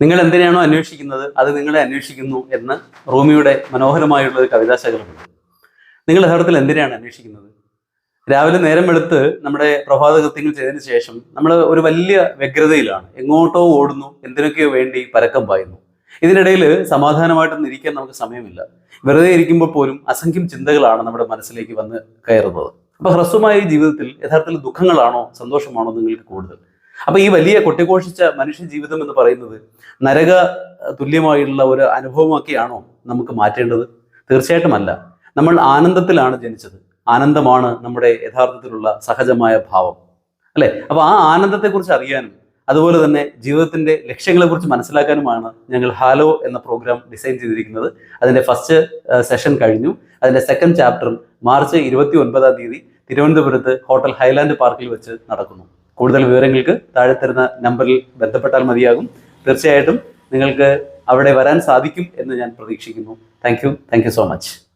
നിങ്ങൾ എന്തിനാണോ അന്വേഷിക്കുന്നത് അത് നിങ്ങളെ അന്വേഷിക്കുന്നു എന്ന് റൂമിയുടെ മനോഹരമായുള്ള ഒരു കവിതാശകലമുണ്ട്. നിങ്ങൾ യഥാർത്ഥത്തിൽ എന്തിനാണ് അന്വേഷിക്കുന്നത്? രാവിലെ നേരം വെളുത്ത് നമ്മുടെ പ്രഭാത കൃത്യങ്ങൾ ചെയ്തതിന് ശേഷം നമ്മൾ ഒരു വലിയ വ്യഗ്രതയിലാണ്, എങ്ങോട്ടോ ഓടുന്നു, എന്തിനൊക്കെയോ വേണ്ടി പരക്കം പായുന്നു. ഇതിനിടയിൽ സമാധാനമായിട്ടൊന്നും ഇരിക്കാൻ നമുക്ക് സമയമില്ല. വെറുതെ ഇരിക്കുമ്പോൾ പോലും അസംഖ്യം ചിന്തകളാണ് നമ്മുടെ മനസ്സിലേക്ക് വന്ന് കയറുന്നത്. അപ്പൊ ഹ്രസ്വമായ ഈ ജീവിതത്തിൽ യഥാർത്ഥത്തിൽ ദുഃഖങ്ങളാണോ സന്തോഷമാണോ നിങ്ങൾക്ക് കൂടുതൽ? അപ്പൊ ഈ വലിയ കൊട്ടിഘോഷിച്ച മനുഷ്യ ജീവിതം എന്ന് പറയുന്നത് നരക തുല്യമായുള്ള ഒരു അനുഭവമാക്കിയാണോ നമുക്ക് മാറ്റേണ്ടത്? തീർച്ചയായിട്ടും അല്ല. നമ്മൾ ആനന്ദത്തിലാണ് ജനിച്ചത്. ആനന്ദമാണ് നമ്മുടെ യഥാർത്ഥത്തിലുള്ള സഹജമായ ഭാവം, അല്ലെ? അപ്പൊ ആ ആനന്ദത്തെക്കുറിച്ച് അറിയാനും അതുപോലെ തന്നെ ജീവിതത്തിന്റെ ലക്ഷ്യങ്ങളെക്കുറിച്ച് മനസ്സിലാക്കാനുമാണ് ഞങ്ങൾ ഹാലോ എന്ന പ്രോഗ്രാം ഡിസൈൻ ചെയ്തിരിക്കുന്നത്. അതിന്റെ ഫസ്റ്റ് സെഷൻ കഴിഞ്ഞു. അതിന്റെ സെക്കൻഡ് ചാപ്റ്റർ മാർച്ച് 29 തിരുവനന്തപുരത്ത് ഹോട്ടൽ ഹൈലാൻഡ് പാർക്കിൽ വെച്ച് നടക്കുന്നു. കൂടുതൽ വിവരങ്ങൾക്ക് താഴെ തരുന്ന നമ്പറിൽ ബന്ധപ്പെട്ടാൽ മതിയാകും. തീർച്ചയായിട്ടും നിങ്ങൾക്ക് അവിടെ വരാൻ സാധിക്കും എന്ന് ഞാൻ പ്രതീക്ഷിക്കുന്നു. Thank you so much.